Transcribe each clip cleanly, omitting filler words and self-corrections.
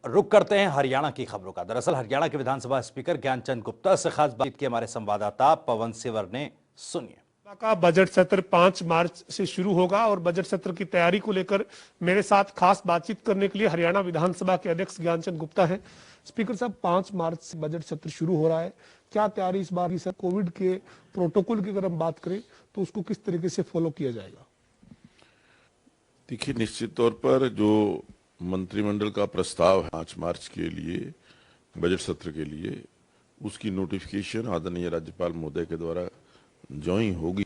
रुक करते हैं हरियाणा की खबरों का। दरअसल हरियाणा के विधानसभा स्पीकर ज्ञानचंद गुप्ता से खास बातचीत की हमारे संवाददाता पवन सिवर ने। सुनिए। का बजट सत्र 5 मार्च से शुरू होगा और बजट सत्र की तैयारी को लेकर मेरे साथ खास बातचीत करने के लिए हरियाणा विधानसभा के अध्यक्ष ज्ञानचंद गुप्ता हैं। स्पीकर साहब, 5 मार्च से बजट सत्र शुरू हो रहा है, क्या तैयारी इस बार की? सर, कोविड के प्रोटोकॉल की अगर हम बात करें तो उसको किस तरीके से फॉलो किया जाएगा? देखिए, निश्चित तौर पर जो मंत्रिमंडल का प्रस्ताव है 5 मार्च के लिए बजट सत्र के लिए, उसकी नोटिफिकेशन आदरणीय राज्यपाल महोदय के द्वारा जो ही होगी,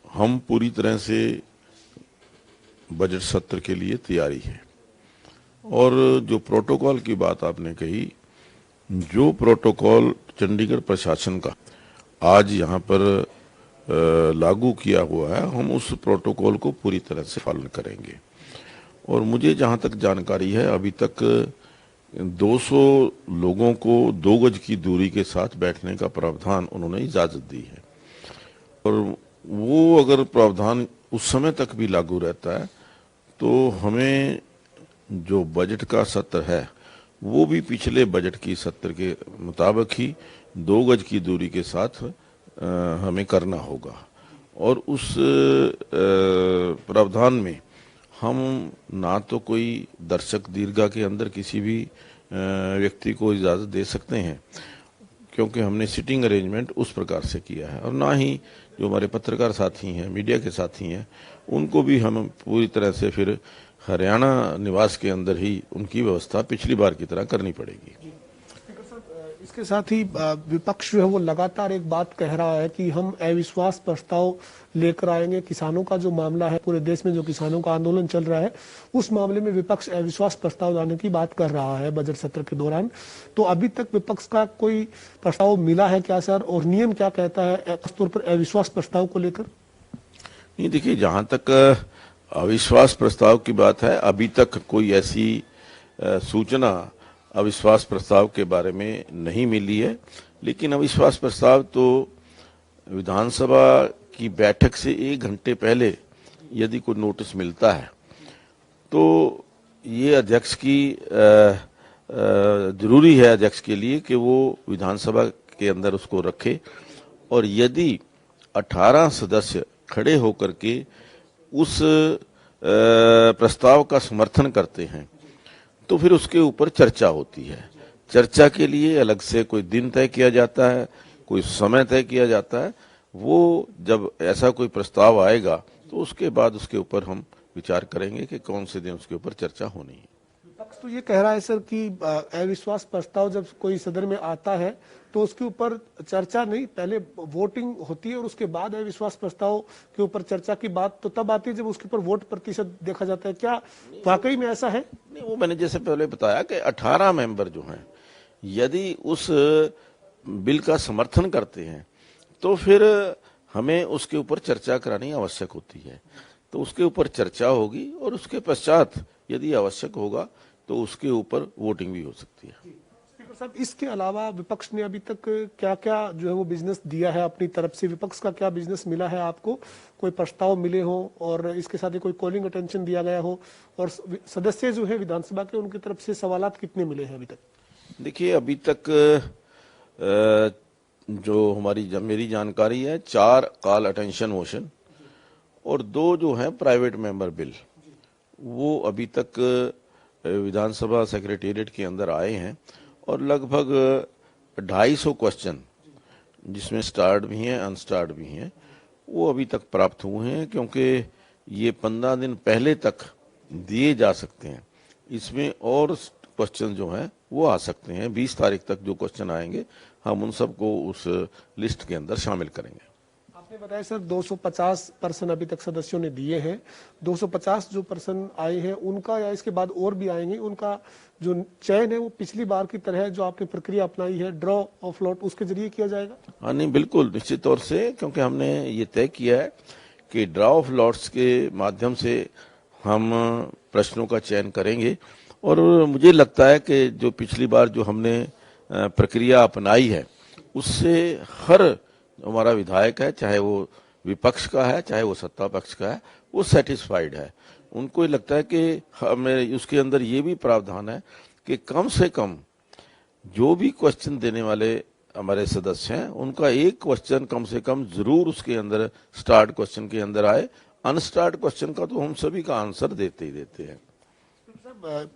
हम पूरी तरह से बजट सत्र के लिए तैयारी है। और जो प्रोटोकॉल की बात आपने कही, जो प्रोटोकॉल चंडीगढ़ प्रशासन का आज यहाँ पर लागू किया हुआ है, हम उस प्रोटोकॉल को पूरी तरह से पालन करेंगे। और मुझे जहाँ तक जानकारी है, अभी तक 200 लोगों को 2 गज की दूरी के साथ बैठने का प्रावधान उन्होंने इजाजत दी है। और वो अगर प्रावधान उस समय तक भी लागू रहता है तो हमें जो बजट का सत्र है वो भी पिछले बजट की सत्र के मुताबिक ही 2 गज की दूरी के साथ हमें करना होगा। और उस प्रावधान में हम ना तो कोई दर्शक दीर्घा के अंदर किसी भी व्यक्ति को इजाज़त दे सकते हैं, क्योंकि हमने सिटिंग अरेंजमेंट उस प्रकार से किया है, और ना ही जो हमारे पत्रकार साथी हैं, मीडिया के साथी हैं, उनको भी हम पूरी तरह से फिर हरियाणा निवास के अंदर ही उनकी व्यवस्था पिछली बार की तरह करनी पड़ेगी। इसके साथ ही विपक्ष जो है वो लगातार एक बात कह रहा है कि हम अविश्वास प्रस्ताव लेकर आएंगे। किसानों का जो मामला है, पूरे देश में जो किसानों का आंदोलन चल रहा है, उस मामले में विपक्ष अविश्वास प्रस्ताव लाने की बात कर रहा है बजट सत्र के दौरान। तो अभी तक विपक्ष का कोई प्रस्ताव मिला है क्या सर, और नियम क्या कहता है खासतौर पर अविश्वास प्रस्ताव को लेकर? नहीं, देखिए, जहां तक अविश्वास प्रस्ताव की बात है, अभी तक कोई ऐसी सूचना अविश्वास प्रस्ताव के बारे में नहीं मिली है। लेकिन अविश्वास प्रस्ताव तो विधानसभा की बैठक से 1 घंटे पहले यदि कोई नोटिस मिलता है तो ये अध्यक्ष की जरूरी है, अध्यक्ष के लिए, कि वो विधानसभा के अंदर उसको रखे। और यदि 18 सदस्य खड़े होकर के उस प्रस्ताव का समर्थन करते हैं तो फिर उसके ऊपर चर्चा होती है। चर्चा के लिए अलग से कोई दिन तय किया जाता है, कोई समय तय किया जाता है। वो जब ऐसा कोई प्रस्ताव आएगा तो उसके बाद उसके ऊपर हम विचार करेंगे कि कौन से दिन उसके ऊपर चर्चा होनी है। विपक्ष तो ये कह रहा है सर कि अविश्वास प्रस्ताव जब कोई सदन में आता है तो उसके ऊपर चर्चा नहीं, पहले वोटिंग होती है और उसके बाद अविश्वास प्रस्ताव के ऊपर चर्चा की बात तो तब आती है जब उसके ऊपर वोट प्रतिशत देखा जाता है। क्या वाकई में ऐसा है? नहीं, वो मैंने जैसे पहले बताया कि 18 मेंबर जो हैं, यदि उस बिल का समर्थन करते हैं तो फिर हमें उसके ऊपर चर्चा करानी आवश्यक होती है। तो उसके ऊपर चर्चा होगी और उसके पश्चात यदि आवश्यक होगा तो उसके ऊपर वोटिंग भी हो सकती है। स्पीकर साहब, इसके अलावा विपक्ष ने अभी तक क्या क्या जो है वो बिजनेस दिया है अपनी तरफ से? विपक्ष का क्या बिजनेस मिला है आपको? कोई प्रस्ताव मिले हो और इसके साथ ही कोई कॉलिंग अटेंशन दिया गया हो, और सदस्य जो है विधानसभा के, उनकी तरफ से सवालात कितने मिले हैं अभी तक? देखिए, अभी तक जो मेरी जानकारी है, 4 कॉल अटेंशन मोशन और 2 जो है प्राइवेट मेंबर बिल, वो अभी तक विधानसभा सेक्रेटेरिएट के अंदर आए हैं। और लगभग 250 क्वेश्चन, जिसमें स्टार्ड भी हैं, अनस्टार्ड भी हैं, वो अभी तक प्राप्त हुए हैं, क्योंकि ये 15 दिन पहले तक दिए जा सकते हैं। इसमें और क्वेश्चन जो हैं वो आ सकते हैं। 20 तारीख तक जो क्वेश्चन आएंगे, हम उन सबको उस लिस्ट के अंदर शामिल करेंगे। आपने बताया सर 250 पर्सन अभी तक सदस्यों ने दिए हैं। 250 जो पर्सन आए हैं उनका, या इसके बाद और भी आएंगे, उनका जो चयन है वो पिछली बार की तरह जो आपने प्रक्रिया अपनाई है ड्रॉ ऑफ लॉट, उसके जरिए किया जाएगा? हाँ, नहीं, बिल्कुल, निश्चित तौर से, क्योंकि हमने ये तय किया है कि ड्रॉ ऑफ लॉट्स के माध्यम से हम प्रश्नों का चयन करेंगे। और मुझे लगता है कि जो पिछली बार जो हमने प्रक्रिया अपनाई है, उससे हर हमारा विधायक है, चाहे वो विपक्ष का है चाहे वो सत्ता पक्ष का है, वो सेटिस्फाइड है। उनको लगता है कि हमें उसके अंदर ये भी प्रावधान है कि कम से कम जो भी क्वेश्चन देने वाले हमारे सदस्य हैं उनका एक क्वेश्चन कम से कम जरूर उसके अंदर स्टार्ट क्वेश्चन के अंदर आए। अनस्टार्ट क्वेश्चन का तो हम सभी का आंसर देते ही देते हैं।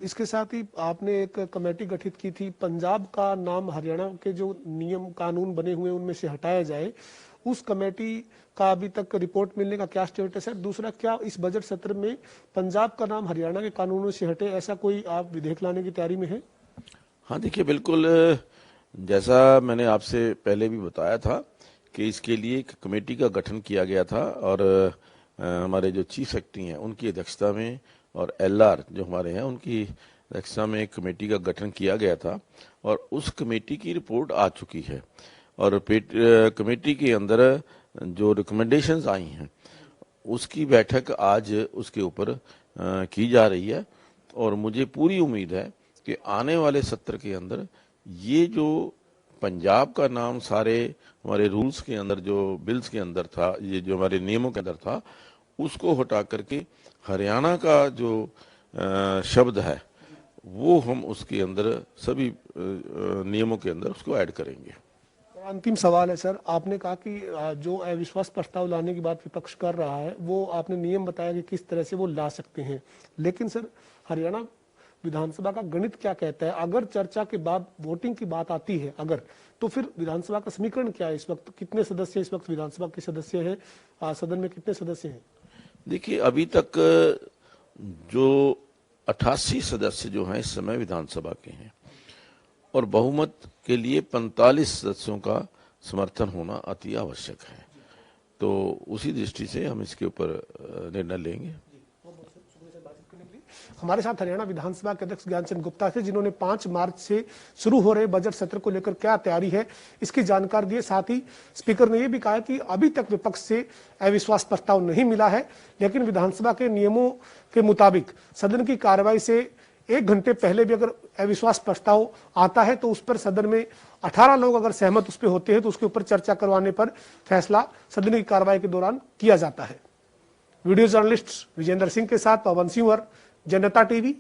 इसके साथ ही आपने एक कमेटी गठित की थी, पंजाब का नाम हरियाणा के जो नियम कानून बने हुए उनमें से हटाया जाए, उस कमेटी का अभी तक रिपोर्ट मिलने का क्या स्टेटस है? दूसरा, क्या इस बजट सत्र में पंजाब का नाम हरियाणा के कानूनों से हटे, ऐसा कोई आप विधेयक लाने की तैयारी में है? हाँ देखिए, बिल्कुल जैसा मैंने आपसे पहले भी बताया था कि इसके लिए एक कमेटी का गठन किया गया था और हमारे जो चीफ सेक्रेटरी हैं उनकी अध्यक्षता में और एलआर जो हमारे हैं उनकी अध्यक्षता में एक कमेटी का गठन किया गया था और उस कमेटी की रिपोर्ट आ चुकी है और कमेटी के अंदर जो रिकमेंडेशंस आई हैं उसकी बैठक आज उसके ऊपर की जा रही है और मुझे पूरी उम्मीद है कि आने वाले सत्र के अंदर ये जो पंजाब का नाम सारे हमारे रूल्स के अंदर, जो बिल्स के अंदर था, ये जो हमारे नियमों के अंदर था, उसको हटा करके हरियाणा का जो शब्द है वो हम उसके अंदर सभी नियमों के अंदर उसको ऐड करेंगे। अंतिम सवाल है सर, आपने कहा कि जो अविश्वास प्रस्ताव लाने की बात विपक्ष कर रहा है वो आपने नियम बताया कि किस तरह से वो ला सकते हैं, लेकिन सर हरियाणा विधानसभा का गणित क्या कहता है? अगर चर्चा के बाद वोटिंग की बात आती है अगर, तो फिर विधानसभा का समीकरण क्या है? इस वक्त कितने सदस्य इस वक्त विधानसभा के सदस्य हैं? सदन में कितने सदस्य हैं? देखिए, अभी तक जो 88 सदस्य जो हैं इस समय विधानसभा के हैं और बहुमत के लिए 45 सदस्यों का समर्थन होना अति आवश्यक है, तो उसी दृष्टि से हम इसके ऊपर निर्णय लेंगे। हमारे साथ हरियाणा विधानसभा के अध्यक्ष ज्ञानचंद गुप्ता थे, जिन्होंने 5 मार्च से शुरू हो रहे बजट सत्र को लेकर क्या तैयारी है इसकी जानकारी दी। साथ ही स्पीकर ने यह भी कहा कि अभी तक विपक्ष से अविश्वास प्रस्ताव नहीं मिला है, लेकिन विधानसभा के नियमों के मुताबिक सदन की कार्रवाई से 1 घंटे पहले भी अगर अविश्वास प्रस्ताव आता है तो उस पर सदन में 18 लोग अगर सहमत उस पर होते हैं तो उसके ऊपर चर्चा करवाने पर फैसला सदन की कार्रवाई के दौरान किया जाता है। वीडियो जर्नलिस्ट विजेंद्र सिंह के साथ पवन सिंह, जनता टीवी,